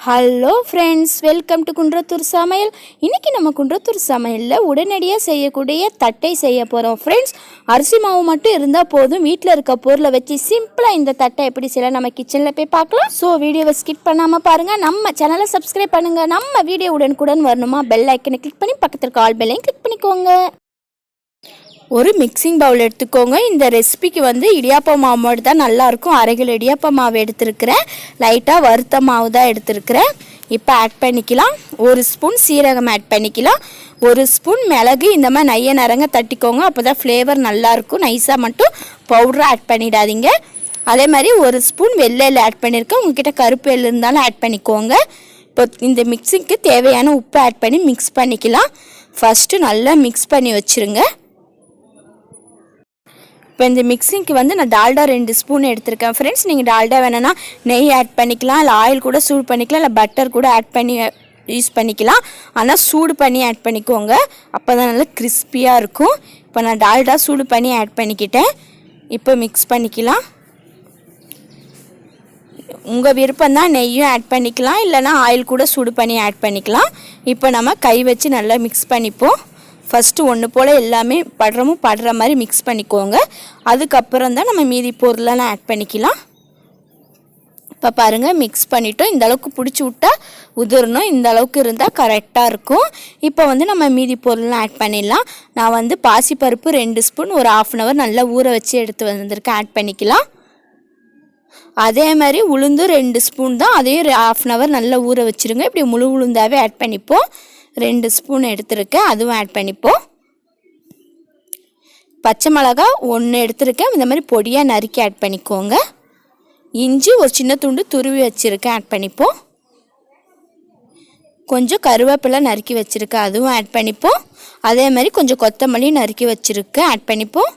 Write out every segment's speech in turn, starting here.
Hello friends, welcome to Kundrathur சமையல். இன்றைக்கி நம்ம குன்றத்தூர் சமையலில் உடனடியாக செய்யக்கூடிய தட்டை செய்ய போகிறோம் ஃப்ரெண்ட்ஸ். அரிசி மாவு மட்டும் இருந்தால் போதும், வீட்டில் இருக்க பொருளை வச்சு சிம்பிளாக இந்த தட்டை எப்படி செய்யலாம் நம்ம கிச்சனில் போய் பார்க்கலாம். ஸோ வீடியோவை ஸ்கிப் பண்ணாமல் பாருங்கள். நம்ம சேனலை சப்ஸ்கிரைப் பண்ணுங்கள். நம்ம வீடியோ உடனுக்குடன் வரணுமா, பெல் ஐக்கனை கிளிக் பண்ணி பக்கத்தில் இருக்க ஆல் பெல்லையும் கிளிக் பண்ணிக்கோங்க. ஒரு மிக்சிங் பவுல் எடுத்துக்கோங்க. இந்த ரெசிபிக்கு இடியாப்ப மாவு மட்டும் தான் நல்லாயிருக்கும். 1/2 கிலோ இடியாப்ப மாவு எடுத்துருக்கிறேன். லைட்டாக வறுத்த மாவு தான் எடுத்துருக்கிறேன். இப்போ ஆட் பண்ணிக்கலாம். 1 ஸ்பூன் சீரகம் ஆட் பண்ணிக்கலாம். 1 ஸ்பூன் மிளகு இந்த மாதிரி நைய நரங்க தட்டிக்கோங்க. அப்போ தான் ஃப்ளேவர் நல்லாயிருக்கும். நைஸாக மட்டும் பவுடரை ஆட் பண்ணிடாதீங்க. அதே மாதிரி 1 ஸ்பூன் வெள்ளை ஆட் பண்ணியிருக்கேன். உங்ககிட்ட கருப்பு எள்ளு இருந்தாலும் ஆட் பண்ணிக்கோங்க. இப்போ இந்த மிக்சிங்க்கு தேவையான உப்பு ஆட் பண்ணி மிக்ஸ் பண்ணிக்கலாம். ஃபஸ்ட்டு நல்லா மிக்ஸ் பண்ணி வச்சுருங்க. இப்போ இந்த மிக்சிங்க்கு நான் டால்டா 2 ஸ்பூன் எடுத்திருக்கேன் ஃப்ரெண்ட்ஸ். நீங்கள் டால்டா வேணும்னா நெய் ஆட் பண்ணிக்கலாம், இல்லை ஆயில் கூட சூடு பண்ணிக்கலாம், இல்லை பட்டர் கூட ஆட் பண்ணி யூஸ் பண்ணிக்கலாம். ஆனால் சூடு பண்ணி ஆட் பண்ணிக்கோங்க, அப்போ தான் நல்லா கிறிஸ்பியாக இருக்கும். இப்போ நான் டால்டா சூடு பண்ணி ஆட் பண்ணிக்கிட்டேன். இப்போ மிக்ஸ் பண்ணிக்கலாம். உங்கள் விருப்பம் தான், நெய்யும் ஆட் பண்ணிக்கலாம், இல்லைனா ஆயில் கூட சூடு பண்ணி ஆட் பண்ணிக்கலாம். இப்போ நம்ம கை வச்சு நல்லா மிக்ஸ் பண்ணிப்போம். ஃபஸ்ட்டு ஒன்று போல் எல்லாமே படுற மாதிரி மிக்ஸ் பண்ணிக்கோங்க. அதுக்கப்புறம் தான் நம்ம மீதி பொருளெல்லாம் ஆட் பண்ணிக்கலாம். இப்போ பாருங்கள், மிக்ஸ் பண்ணிவிட்டோம். இந்த அளவுக்கு பிடிச்சி விட்டா உதிரணும். இந்த அளவுக்கு இருந்தால் கரெக்டாக இருக்கும். இப்போ நம்ம மீதி பொருள்லாம் ஆட் பண்ணிடலாம். நான் பாசிப்பருப்பு 2 ஸ்பூன் ஒரு 1/2 hour நல்லா ஊற வச்சு எடுத்து வந்திருக்கேன், ஆட் பண்ணிக்கலாம். அதே மாதிரி உளுந்து 2 ஸ்பூன் தான், அதையும் 1/2 hour நல்லா ஊற வச்சுருங்க. இப்படி முழு உளுந்தாவே ஆட் பண்ணிப்போம். 2 ஸ்பூன் எடுத்துருக்கேன், அதுவும் ஆட் பண்ணிப்போம். பச்சை மிளகா 1 எடுத்துருக்கேன், இந்த மாதிரி பொடியாக நறுக்கி ஆட் பண்ணிக்கோங்க. இஞ்சி ஒரு சின்ன துண்டு துருவி வச்சுருக்கேன், ஆட் பண்ணிப்போம். கொஞ்சம் கருவேப்பிலை நறுக்கி வச்சுருக்கேன், அதுவும் ஆட் பண்ணிப்போம். அதே மாதிரி கொஞ்சம் கொத்தமல்லி நறுக்கி வச்சுருக்கேன், ஆட் பண்ணிப்போம்.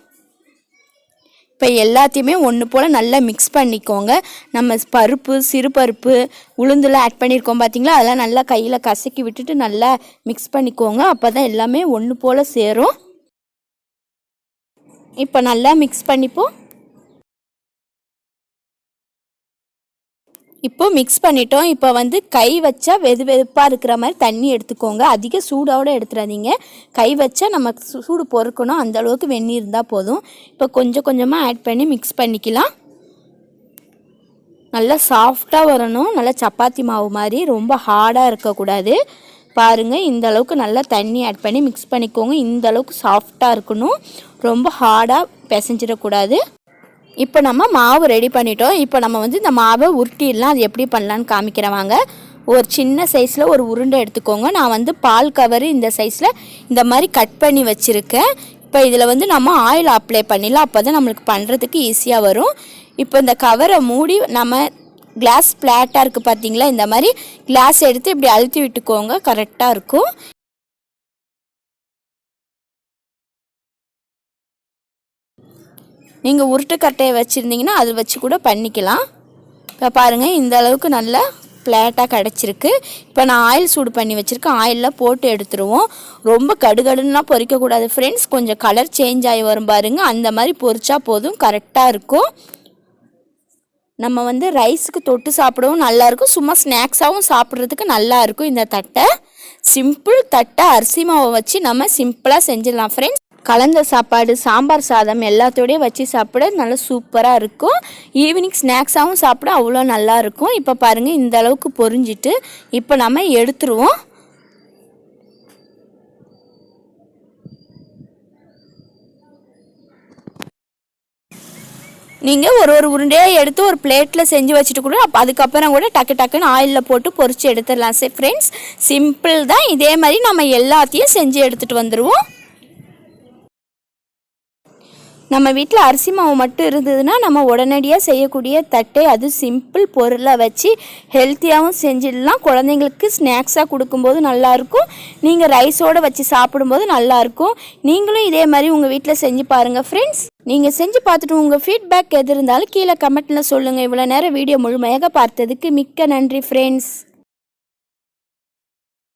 இப்போ எல்லாத்தையுமே ஒன்று போல் நல்லா மிக்ஸ் பண்ணிக்கோங்க. நம்ம பருப்பு, சிறுபருப்பு, உளுந்துலாம் ஆட் பண்ணியிருக்கோம் பார்த்தீங்களா, அதெல்லாம் நல்லா கையில் கசக்கி விட்டுட்டு நல்லா மிக்ஸ் பண்ணிக்கோங்க. அப்போ தான் எல்லாமே ஒன்று போல் சேரும். இப்போ நல்லா மிக்ஸ் பண்ணிப்போம். இப்போ மிக்ஸ் பண்ணிட்டோம். இப்போ கை வச்சா வெதுப்பாக இருக்கிற மாதிரி தண்ணி எடுத்துக்கோங்க. அதிக சூடோடு எடுத்துடாதீங்க. கை வச்சா நம்ம சூடு பொறுக்கணும், அந்த அளவுக்கு வெந்நீர் இருந்தால் போதும். இப்போ கொஞ்சம் கொஞ்சமாக ஆட் பண்ணி மிக்ஸ் பண்ணிக்கலாம். நல்லா சாஃப்டாக வரணும், நல்லா சப்பாத்தி மாவு மாதிரி, ரொம்ப ஹார்டாக இருக்கக்கூடாது. பாருங்கள், இந்த அளவுக்கு நல்லா தண்ணி ஆட் பண்ணி மிக்ஸ் பண்ணிக்கோங்க. இந்த அளவுக்கு சாஃப்டாக இருக்கணும், ரொம்ப ஹார்டாக பிசைஞ்சிடக்கூடாது. இப்போ நம்ம மாவு ரெடி பண்ணிட்டோம். இப்போ நம்ம இந்த மாவை உருட்டிடலாம். அது எப்படி பண்ணலான்னு காமிக்கிறவாங்க. ஒரு சின்ன சைஸில் ஒரு உருண்டை எடுத்துக்கோங்க. நான் பால் கவர் இந்த சைஸில் இந்த மாதிரி கட் பண்ணி வச்சுருக்கேன். இப்போ இதில் நம்ம ஆயில் அப்ளை பண்ணிடலாம். அப்போ தான் நம்மளுக்கு பண்ணுறதுக்கு ஈஸியாக வரும். இப்போ இந்த கவரை மூடி நம்ம கிளாஸ் பிளாட்டாக இருக்குது பார்த்தீங்களா, இந்த மாதிரி கிளாஸ் எடுத்து இப்படி அழுத்தி விட்டுக்கோங்க, கரெக்டாக இருக்கும். நீங்கள் உருட்டுக்கட்டையை வச்சுருந்தீங்கன்னா அது வச்சு கூட பண்ணிக்கலாம். இப்போ பாருங்கள், இந்த அளவுக்கு நல்லா ஃப்ளாட்டாக கிடச்சிருக்கு. இப்போ நான் ஆயில் சூடு பண்ணி வச்சுருக்கேன், ஆயிலில் போட்டு எடுத்துருவோம். ரொம்ப கடுகடுன்னா பொரிக்கக்கூடாது ஃப்ரெண்ட்ஸ். கொஞ்சம் கலர் சேஞ்ச் ஆகி வரும் பாருங்கள், அந்த மாதிரி பொரிச்சா போதும், கரெக்டாக இருக்கும். நம்ம ரைஸுக்கு தொட்டு சாப்பிடவும் நல்லாயிருக்கும், சும்மா ஸ்நாக்ஸாகவும் சாப்பிட்றதுக்கு நல்லாயிருக்கும். இந்த தட்டை சிம்பிள் தட்டை அரிசி மாவை வச்சு நம்ம சிம்பிளாக செஞ்சிடலாம் ஃப்ரெண்ட்ஸ். கலந்த சாப்பாடு, சாம்பார் சாதம் எல்லாத்தோடையும் வச்சு சாப்பிட நல்லா சூப்பராக இருக்கும். ஈவினிங் ஸ்நாக்ஸாகவும் சாப்பிட அவ்வளோ நல்லாயிருக்கும். இப்போ பாருங்கள், இந்த அளவுக்கு பொரிஞ்சிட்டு இப்போ நம்ம எடுத்துருவோம். நீங்கள் ஒரு உருண்டையாக எடுத்து ஒரு பிளேட்டில் செஞ்சு வச்சுட்டு கூட அதுக்கப்புறம் கூட டக்குன்னு ஆயிலில் போட்டு பொரித்து எடுத்துடலாம். சரி ஃப்ரெண்ட்ஸ், சிம்பிள் தான். இதே மாதிரி நம்ம எல்லாத்தையும் செஞ்சு எடுத்துகிட்டு வந்துடுவோம். நம்ம வீட்டில் அரிசி மாவு மட்டும் இருந்ததுன்னா நம்ம உடனடியாக செய்யக்கூடிய தட்டை, அது சிம்பிள் பொருளை வச்சு ஹெல்த்தியாகவும் செஞ்சிடலாம். குழந்தைங்களுக்கு ஸ்நாக்ஸாக கொடுக்கும்போது நல்லாயிருக்கும். நீங்கள் ரைஸோடு வச்சு சாப்பிடும்போது நல்லாயிருக்கும். நீங்களும் இதே மாதிரி உங்கள் வீட்டில் செஞ்சு பாருங்கள் ஃப்ரெண்ட்ஸ். நீங்கள் செஞ்சு பார்த்துட்டு உங்கள் ஃபீட்பேக் எது இருந்தாலும் கீழே கமெண்ட்டில் சொல்லுங்கள். இவ்வளோ நேரம் வீடியோ முழுமையாக பார்த்ததுக்கு மிக்க நன்றி ஃப்ரெண்ட்ஸ்.